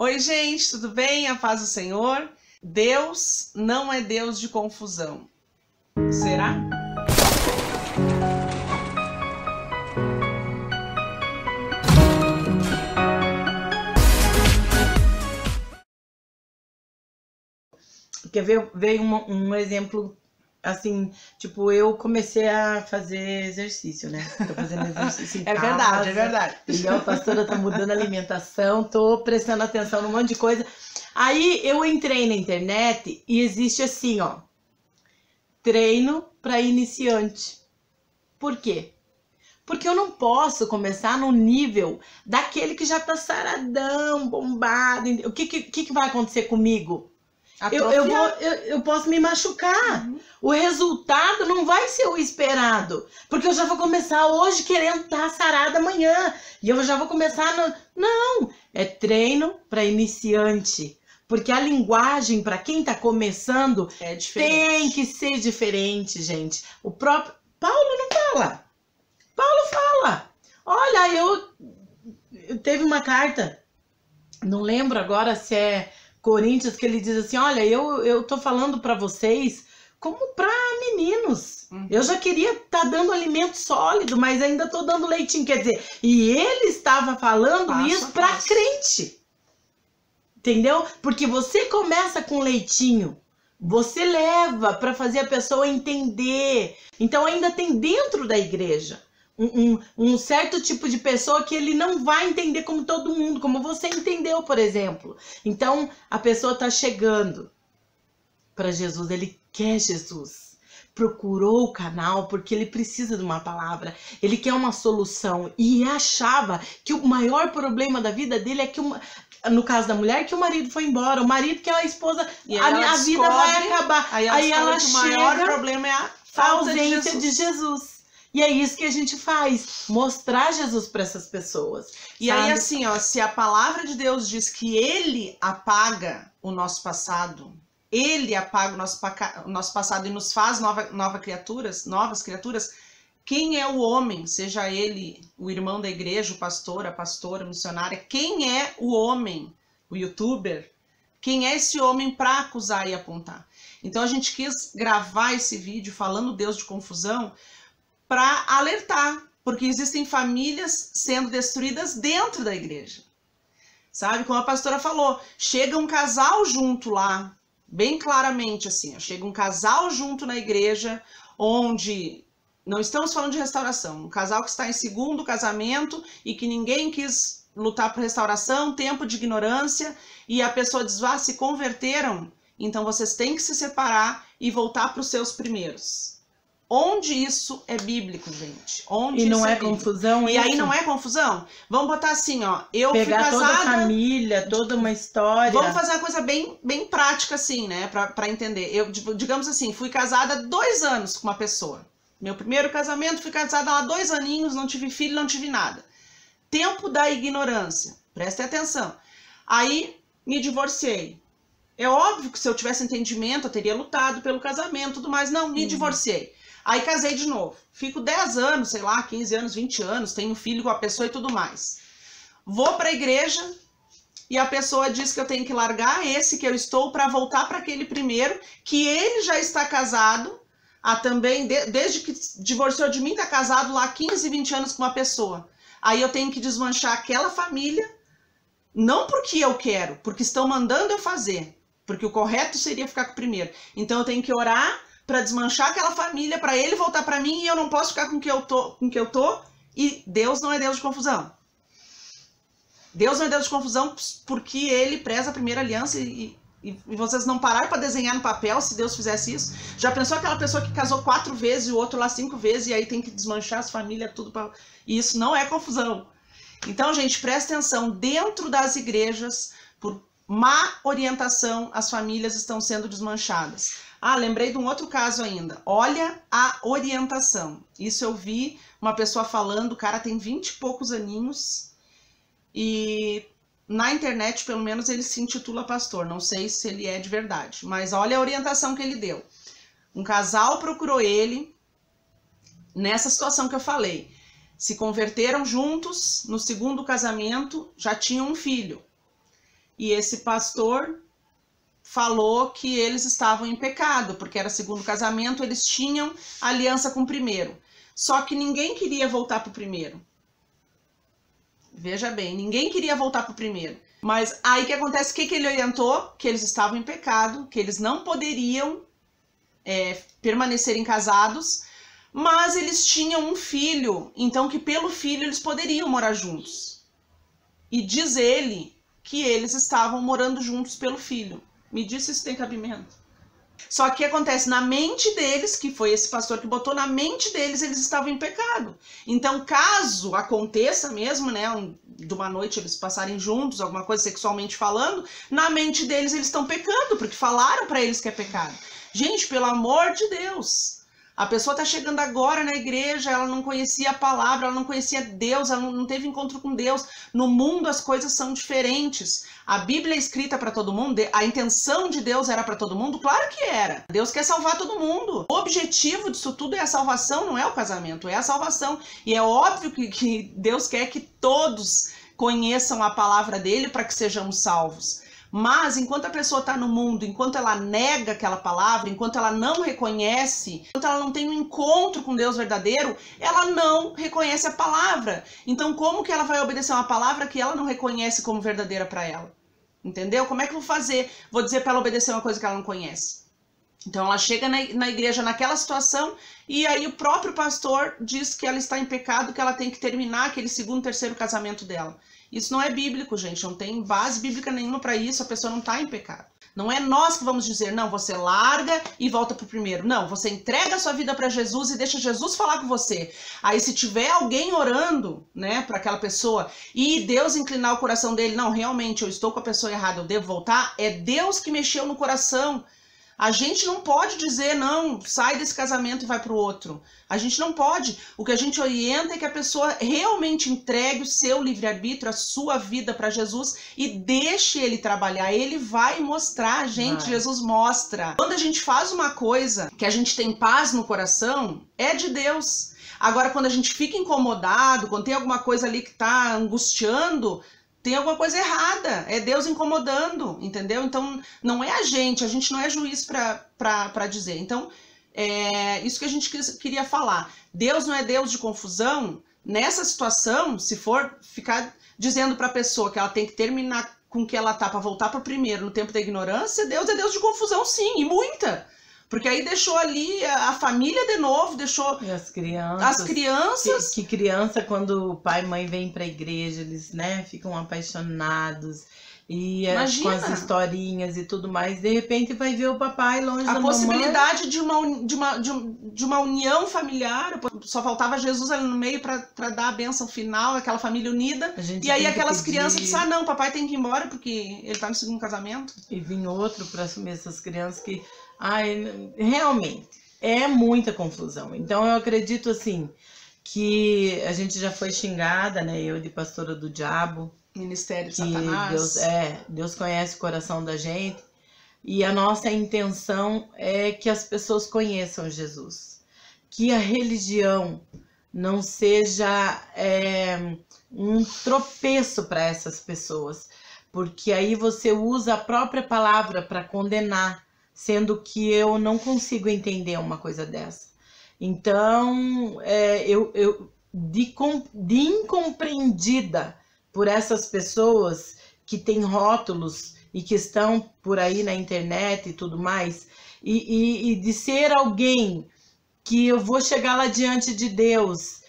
Oi, gente, tudo bem? A paz do Senhor. Deus não é Deus de confusão. Será? Quer ver? Veio um exemplo assim, tipo, eu comecei a fazer exercício, né? Tô fazendo exercício em casa. É verdade. Entendeu? A pastora tá mudando a alimentação, tô prestando atenção num monte de coisa. Aí eu entrei na internet e existe assim, ó, treino para iniciante. Por quê? Porque eu não posso começar no nível daquele que já tá saradão, bombado. O que vai acontecer comigo? Eu posso me machucar. Uhum. O resultado não vai ser o esperado. Porque eu já vou começar hoje querendo estar sarada amanhã. E eu já vou começar no... Não, é treino para iniciante. Porque a linguagem para quem tá começando tem que ser diferente, gente. O próprio Paulo não fala. Paulo fala. Olha, eu teve uma carta, não lembro agora se é Coríntios, que ele diz assim, olha, eu tô falando para vocês como para meninos. Eu já queria estar dando alimento sólido, mas ainda tô dando leitinho, quer dizer, e ele estava falando isso para crente. Entendeu? Porque você começa com leitinho, você leva para fazer a pessoa entender. Então ainda tem dentro da igreja um certo tipo de pessoa que ele não vai entender como todo mundo, como você entendeu, por exemplo. Então, a pessoa está chegando para Jesus, ele quer Jesus. Procurou o canal porque ele precisa de uma palavra, ele quer uma solução. E achava que o maior problema da vida dele é que, no caso da mulher, que o marido foi embora. O marido que a esposa, a vida vai acabar. Aí ela chega, o maior problema é a ausência de Jesus. E é isso que a gente faz, mostrar Jesus para essas pessoas. E aí assim, ó, se a palavra de Deus diz que ele apaga o nosso passado, ele apaga o nosso passado e nos faz novas criaturas, quem é o homem, seja ele o irmão da igreja, o pastor, a pastora, a missionária, quem é o homem, o youtuber, quem é esse homem para acusar e apontar? Então a gente quis gravar esse vídeo falando Deus de confusão, para alertar, porque existem famílias sendo destruídas dentro da igreja. Sabe? Como a pastora falou, chega um casal junto lá, bem claramente assim, ó, chega um casal junto na igreja, onde não estamos falando de restauração, um casal que está em segundo casamento e que ninguém quis lutar por restauração, tempo de ignorância, e a pessoa diz, se converteram, então vocês têm que se separar e voltar para os seus primeiros. Onde isso é bíblico, gente? Onde e não isso é confusão? E aí não é confusão? Vamos botar assim, ó. Eu fui pegar casada, toda a família, toda uma história. Vamos fazer uma coisa bem prática, assim, né? Pra entender. Eu, digamos assim, fui casada 2 anos com uma pessoa. Meu primeiro casamento, fui casada há 2 aninhos, não tive filho, não tive nada. Tempo da ignorância. Prestem atenção. Aí, me divorciei. É óbvio que se eu tivesse entendimento, eu teria lutado pelo casamento e tudo mais. Não, me divorciei. Aí casei de novo. Fico 10 anos, sei lá, 15 anos, 20 anos, tenho um filho com a pessoa e tudo mais. Vou para a igreja e a pessoa diz que eu tenho que largar esse que eu estou para voltar para aquele primeiro, que ele já está casado, também, desde que divorciou de mim, está casado lá 15, 20 anos com uma pessoa. Aí eu tenho que desmanchar aquela família, não porque eu quero, porque estão mandando eu fazer, porque o correto seria ficar com o primeiro. Então eu tenho que orar para desmanchar aquela família, para ele voltar para mim, e eu não posso ficar com quem eu tô, e Deus não é Deus de confusão. Deus não é Deus de confusão porque ele preza a primeira aliança e vocês não pararam para desenhar no papel se Deus fizesse isso. Já pensou aquela pessoa que casou 4 vezes e o outro lá 5 vezes e aí tem que desmanchar as famílias, tudo para... E isso não é confusão. Então, gente, presta atenção, dentro das igrejas, por má orientação, as famílias estão sendo desmanchadas. Lembrei de um outro caso ainda. Olha a orientação. Isso eu vi uma pessoa falando, o cara tem 20 e poucos aninhos e na internet, pelo menos, ele se intitula pastor. Não sei se ele é de verdade, mas olha a orientação que ele deu. Um casal procurou ele nessa situação que eu falei. Se converteram juntos, no segundo casamento já tinham um filho. e esse pastor falou que eles estavam em pecado, porque era segundo casamento, eles tinham aliança com o primeiro. Só que ninguém queria voltar para o primeiro. Veja bem, ninguém queria voltar para o primeiro. Mas aí o que acontece? O que ele orientou? Que eles estavam em pecado, que eles não poderiam permanecerem casados, mas eles tinham um filho, então que pelo filho eles poderiam morar juntos. E diz ele que eles estavam morando juntos pelo filho. Me diz se isso tem cabimento. Só que acontece na mente deles, que foi esse pastor que botou na mente deles, eles estavam em pecado. Então, caso aconteça mesmo, né, de uma noite eles passarem juntos, alguma coisa sexualmente falando, na mente deles eles estão pecando, porque falaram para eles que é pecado. Gente, pelo amor de Deus, a pessoa está chegando agora na igreja, ela não conhecia a palavra, ela não conhecia Deus, ela não teve encontro com Deus. No mundo as coisas são diferentes. A Bíblia é escrita para todo mundo, a intenção de Deus era para todo mundo? Claro que era. Deus quer salvar todo mundo. O objetivo disso tudo é a salvação, não é o casamento, é a salvação. E é óbvio que Deus quer que todos conheçam a palavra dele para que sejamos salvos. Mas enquanto a pessoa está no mundo, enquanto ela nega aquela palavra, enquanto ela não reconhece, enquanto ela não tem um encontro com Deus verdadeiro, ela não reconhece a palavra. Então como que ela vai obedecer uma palavra que ela não reconhece como verdadeira para ela? Entendeu? Como é que eu vou fazer? Vou dizer para ela obedecer uma coisa que ela não conhece. Então ela chega na igreja naquela situação e aí o próprio pastor diz que ela está em pecado, que ela tem que terminar aquele segundo, terceiro casamento dela. Isso não é bíblico, gente, não tem base bíblica nenhuma para isso, a pessoa não está em pecado. Não é nós que vamos dizer, não, você larga e volta pro primeiro. Não, você entrega a sua vida para Jesus e deixa Jesus falar com você. Aí se tiver alguém orando, né, para aquela pessoa e Deus inclinar o coração dele, não, realmente eu estou com a pessoa errada, eu devo voltar, é Deus que mexeu no coração. A gente não pode dizer, não, sai desse casamento e vai para o outro. A gente não pode. O que a gente orienta é que a pessoa realmente entregue o seu livre-arbítrio, a sua vida para Jesus e deixe ele trabalhar. Ele vai mostrar, gente, Jesus mostra. Quando a gente faz uma coisa que a gente tem paz no coração, é de Deus. Agora, quando a gente fica incomodado, quando tem alguma coisa ali que está angustiando, tem alguma coisa errada, é Deus incomodando, entendeu? Então, não é a gente não é juiz para dizer. Então, é isso que a gente queria falar. Deus não é Deus de confusão. Nessa situação, se for ficar dizendo para a pessoa que ela tem que terminar com o que ela tá para voltar para o primeiro no tempo da ignorância, Deus é Deus de confusão, sim, e muita. Porque aí deixou ali a família de novo, deixou e as crianças. As crianças. Que criança, quando o pai e mãe vêm para a igreja, eles, né, ficam apaixonados. E com as historinhas e tudo mais, de repente vai ver o papai longe da mamãe. A possibilidade de uma união familiar, só faltava Jesus ali no meio para dar a bênção final, aquela família unida. E aí aquelas crianças dizem, não, papai tem que ir embora porque ele tá no segundo casamento. E vinha outro para assumir essas crianças que... Ai, realmente, é muita confusão. Então eu acredito assim, que a gente já foi xingada, né, eu de pastora do diabo. Ministério de Satanás. Deus conhece o coração da gente. E a nossa intenção é que as pessoas conheçam Jesus. Que a religião não seja um tropeço para essas pessoas. Porque aí você usa a própria palavra para condenar. Sendo que eu não consigo entender uma coisa dessa. Então, de incompreendida por essas pessoas que têm rótulos e que estão por aí na internet e tudo mais, e de ser alguém que eu vou chegar lá diante de Deus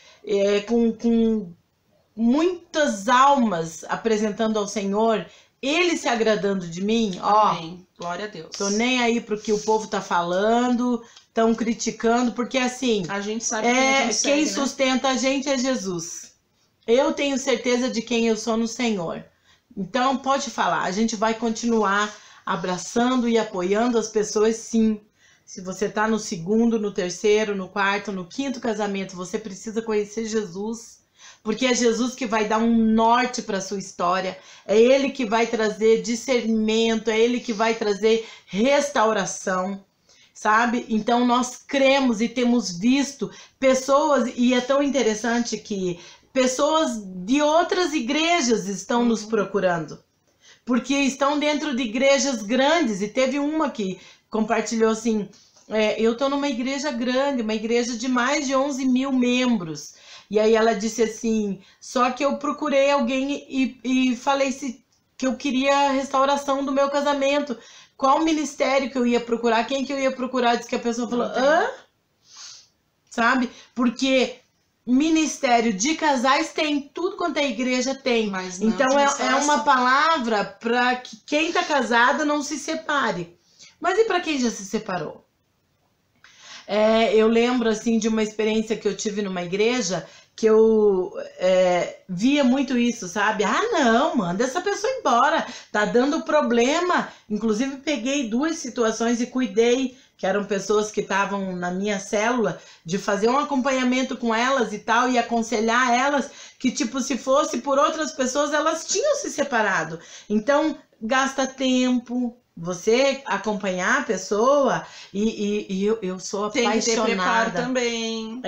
com muitas almas apresentando ao Senhor, Ele se agradando de mim, Amém. Glória a Deus. Tô nem aí pro que o povo tá falando, estão criticando, porque assim, a gente sabe quem sustenta a gente é Jesus. Eu tenho certeza de quem eu sou no Senhor. Então pode falar, a gente vai continuar abraçando e apoiando as pessoas, sim. Se você tá no segundo, no terceiro, no quarto, no quinto casamento, você precisa conhecer Jesus. Porque é Jesus que vai dar um norte para a sua história, é Ele que vai trazer discernimento, é Ele que vai trazer restauração, sabe? Então nós cremos e temos visto pessoas, e é tão interessante que pessoas de outras igrejas estão nos procurando. porque estão dentro de igrejas grandes. E teve uma que compartilhou assim, eu tô numa igreja grande, uma igreja de mais de 11 mil membros. E aí ela disse assim, só que eu procurei alguém e falei que eu queria a restauração do meu casamento. Qual ministério que eu ia procurar? Quem que eu ia procurar? Diz que a pessoa falou, sabe? Porque ministério de casais tem, tudo quanto é igreja tem. Mas não, então é uma palavra para que quem tá casado não se separe. Mas e para quem já se separou? Eu lembro assim de uma experiência que eu tive numa igreja que eu via muito isso, sabe? Ah, não, manda essa pessoa embora, tá dando problema. Inclusive peguei 2 situações e cuidei, que eram pessoas que estavam na minha célula, de fazer um acompanhamento com elas e tal, e aconselhar elas que, tipo, se fosse por outras pessoas, elas tinham se separado. Então, gasta tempo, você acompanhar a pessoa, e eu sou apaixonada. Tem que ter preparo também.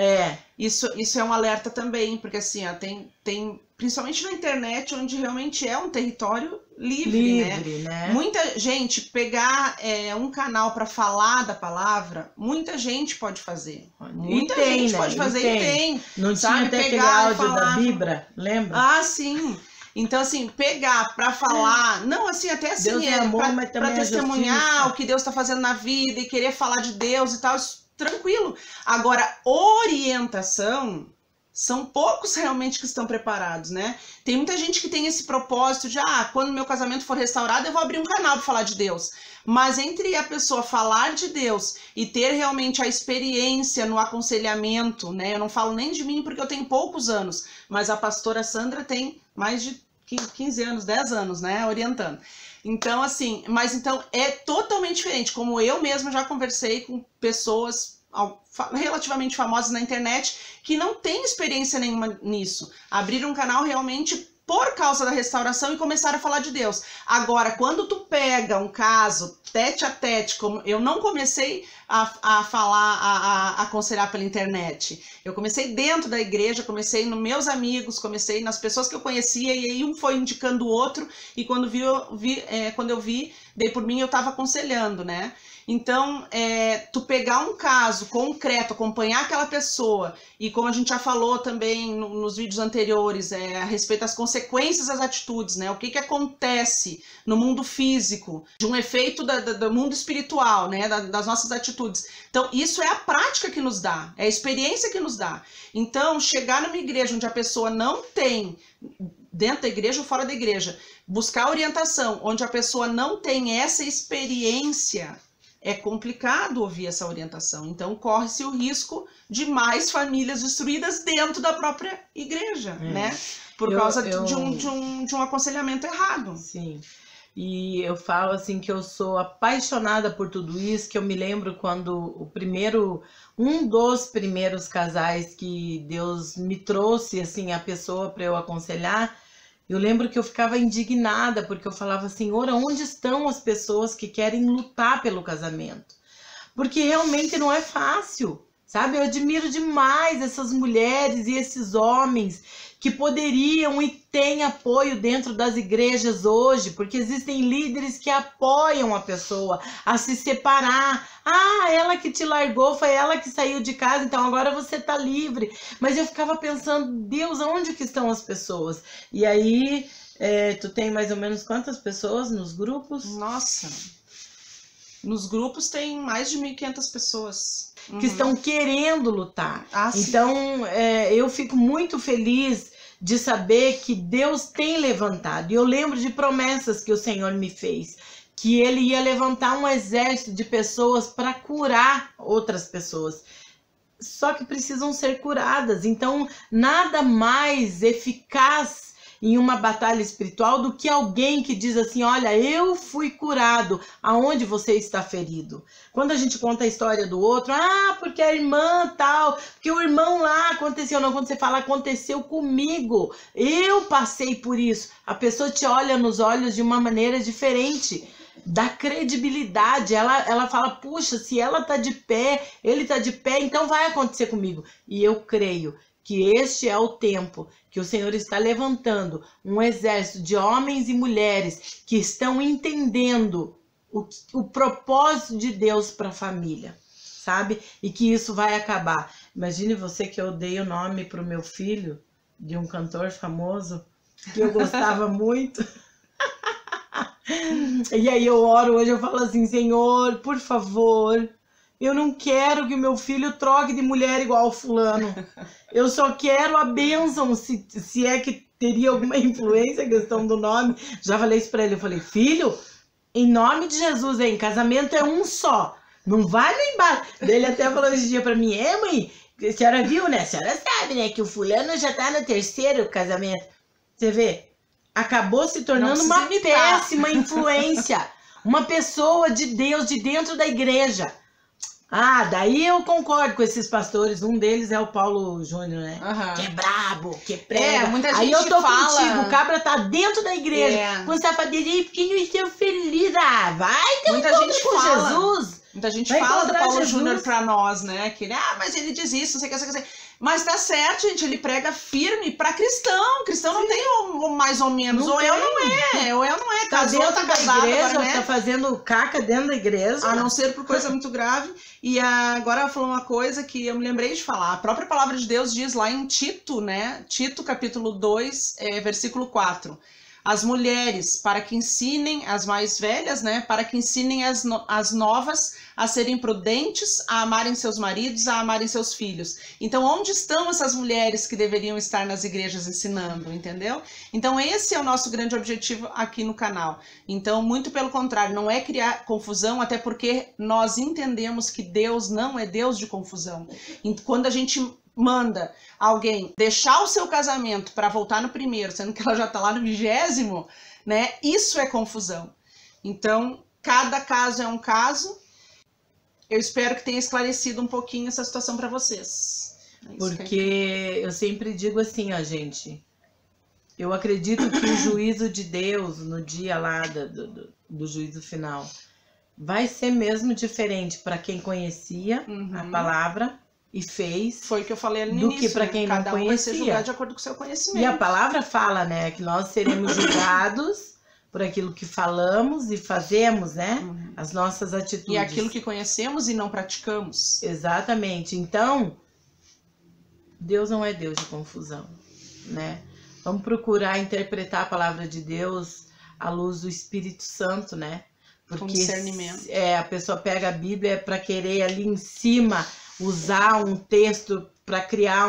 Isso é um alerta também, porque assim, ó, tem principalmente na internet, onde realmente é um território livre, né? Muita gente pegar um canal para falar da palavra, muita gente pode fazer. Muita gente pode fazer e tem. Não tinha até aquele áudio da Bíblia, lembra? Ah, sim. Então, assim, pegar pra falar, não, assim, até assim, Deus é amor, mas também pra testemunhar o que Deus tá fazendo na vida e querer falar de Deus e tal, tranquilo. Agora, orientação, são poucos realmente que estão preparados, né? Tem muita gente que tem esse propósito de, quando meu casamento for restaurado, eu vou abrir um canal pra falar de Deus. Mas entre a pessoa falar de Deus e ter realmente a experiência no aconselhamento, né? Eu não falo nem de mim porque eu tenho poucos anos, mas a pastora Sandra tem mais de 15 anos, 10 anos, né? Orientando. Então, assim, mas então é totalmente diferente. Como eu mesma já conversei com pessoas relativamente famosas na internet que não têm experiência nenhuma nisso. Abriram um canal realmente por causa da restauração e começaram a falar de Deus. Agora, quando tu pega um caso tete a tete, como eu não comecei a falar, a aconselhar pela internet. Eu comecei dentro da igreja, comecei nos meus amigos, comecei nas pessoas que eu conhecia, e aí um foi indicando o outro, e quando eu vi, dei por mim, eu estava aconselhando, né? Então, tu pegar um caso concreto, acompanhar aquela pessoa, e como a gente já falou também nos vídeos anteriores, a respeito das consequências das atitudes, né? O que acontece no mundo físico, de um efeito do mundo espiritual, né? Das nossas atitudes. Então, isso é a prática que nos dá, é a experiência que nos dá. Então, chegar numa igreja onde a pessoa não tem, dentro da igreja ou fora da igreja, buscar orientação, onde a pessoa não tem essa experiência, é complicado ouvir essa orientação. Então, corre-se o risco de mais famílias destruídas dentro da própria igreja, né? Por causa de um aconselhamento errado. Sim. E eu falo assim que eu sou apaixonada por tudo isso, que eu me lembro quando um dos primeiros casais que Deus me trouxe, assim, a pessoa para eu aconselhar, eu lembro que eu ficava indignada, porque eu falava, Senhor, onde estão as pessoas que querem lutar pelo casamento? Porque realmente não é fácil, sabe? Eu admiro demais essas mulheres e esses homens que poderiam e têm apoio dentro das igrejas hoje, porque existem líderes que apoiam a pessoa a se separar. Ela que te largou, foi ela que saiu de casa, então agora você tá livre. Mas eu ficava pensando, Deus, aonde que estão as pessoas? E aí, tu tem mais ou menos quantas pessoas nos grupos? Nossa, nos grupos tem mais de 1.500 pessoas. Que estão querendo lutar. Então, eu fico muito feliz de saber que Deus tem levantado. E eu lembro de promessas que o Senhor me fez, que Ele ia levantar um exército de pessoas para curar outras pessoas. Só que precisam ser curadas. Então, nada mais eficaz em uma batalha espiritual do que alguém que diz assim, olha, eu fui curado, aonde você está ferido? Quando a gente conta a história do outro, porque a irmã tal, porque o irmão lá aconteceu, não, quando você fala aconteceu comigo, eu passei por isso, a pessoa te olha nos olhos de uma maneira diferente, dá credibilidade, ela fala, puxa, se ela tá de pé, ele tá de pé, então vai acontecer comigo. E eu creio que este é o tempo que o Senhor está levantando um exército de homens e mulheres que estão entendendo o propósito de Deus para a família, sabe? E que isso vai acabar. Imagine você que eu dei o nome para o meu filho de um cantor famoso que eu gostava muito. E aí eu oro hoje, eu falo assim, Senhor, por favor, eu não quero que o meu filho troque de mulher igual o fulano. Eu só quero a bênção, se é que teria alguma influência a questão do nome. Já falei isso pra ele, eu falei, filho, em nome de Jesus, hein, casamento é um só. Não vai no embalo. Ele até falou esse dia pra mim, mãe, a senhora viu, né? A senhora sabe, né, que o fulano já tá no 3º casamento. Você vê? Acabou se tornando uma péssima influência. Uma pessoa de Deus, de dentro da igreja. Ah, daí eu concordo com esses pastores. Um deles é o Paulo Júnior, né? Uhum. Que é brabo, que prega. Muita gente aí eu tô fala... contigo, o cabra tá dentro da igreja. Com safadeirinha, porque não estou feliz. Ah, vai ter muita um gente com fala. Jesus. Muita gente vai fala do Paulo Jesus. Júnior pra nós, né? Que ele, mas ele diz isso, não sei o que. Mas tá certo, gente, ele prega firme pra cristão. Cristão não tem mais ou menos, não ou tem. eu não é, ou eu não é. Tá Casou, dentro tá da casado, igreja, agora, né? tá fazendo caca dentro da igreja. A não ser por coisa muito grave. E agora ela falou uma coisa que eu me lembrei de falar. A própria palavra de Deus diz lá em Tito, né? Tito, capítulo 2, versículo 4. As mulheres, para que ensinem as mais velhas, né? Para que ensinem as novas a serem prudentes, a amarem seus maridos, a amarem seus filhos. Então, onde estão essas mulheres que deveriam estar nas igrejas ensinando, entendeu? Então, esse é o nosso grande objetivo aqui no canal. Então, muito pelo contrário, não é criar confusão, até porque nós entendemos que Deus não é Deus de confusão. Quando a gente manda alguém deixar o seu casamento para voltar no 1º, sendo que ela já está lá no 20º, né? Isso é confusão. Então, cada caso é um caso. Eu espero que tenha esclarecido um pouquinho essa situação para vocês. Porque eu sempre digo assim, ó, gente. Eu acredito que o juízo de Deus no dia lá do juízo final vai ser mesmo diferente para quem conhecia a palavra e fez. Foi o que eu falei ali no do início, que para quem não conhecia. Vai ser julgado de acordo com o seu conhecimento. E a palavra fala, né, que nós seremos julgados por aquilo que falamos e fazemos, né? As nossas atitudes. E aquilo que conhecemos e não praticamos. Exatamente. Então, Deus não é Deus de confusão, né? Vamos procurar interpretar a palavra de Deus à luz do Espírito Santo, né? Porque com discernimento. A pessoa pega a Bíblia para querer ali em cima usar um texto para criar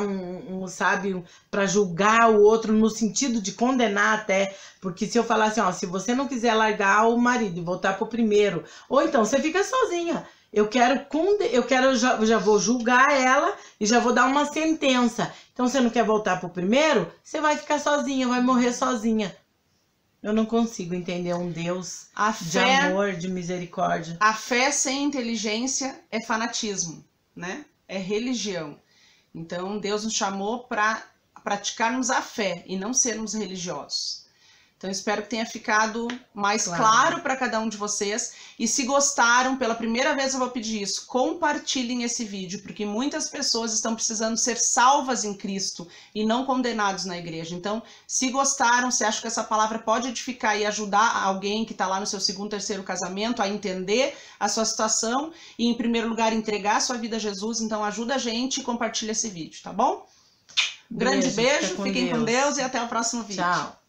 sabe, para julgar o outro no sentido de condenar até, porque se eu falar assim, ó, se você não quiser largar o marido e voltar pro 1º, ou então você fica sozinha, eu já vou julgar ela e já vou dar uma sentença, então você não quer voltar pro 1º, você vai ficar sozinha, vai morrer sozinha. Eu não consigo entender um Deus de amor, de misericórdia. A fé sem inteligência é fanatismo, né? É religião. Então, Deus nos chamou para praticarmos a fé e não sermos religiosos. Então, espero que tenha ficado mais claro para cada um de vocês. E se gostaram, pela primeira vez eu vou pedir isso, compartilhem esse vídeo, porque muitas pessoas estão precisando ser salvas em Cristo e não condenados na igreja. Então, se gostaram, se acham que essa palavra pode edificar e ajudar alguém que está lá no seu 2º, 3º casamento a entender a sua situação e, em primeiro lugar, entregar a sua vida a Jesus, então ajuda a gente e compartilha esse vídeo, tá bom? Grande beijo, fiquem com Deus e até o próximo vídeo. Tchau.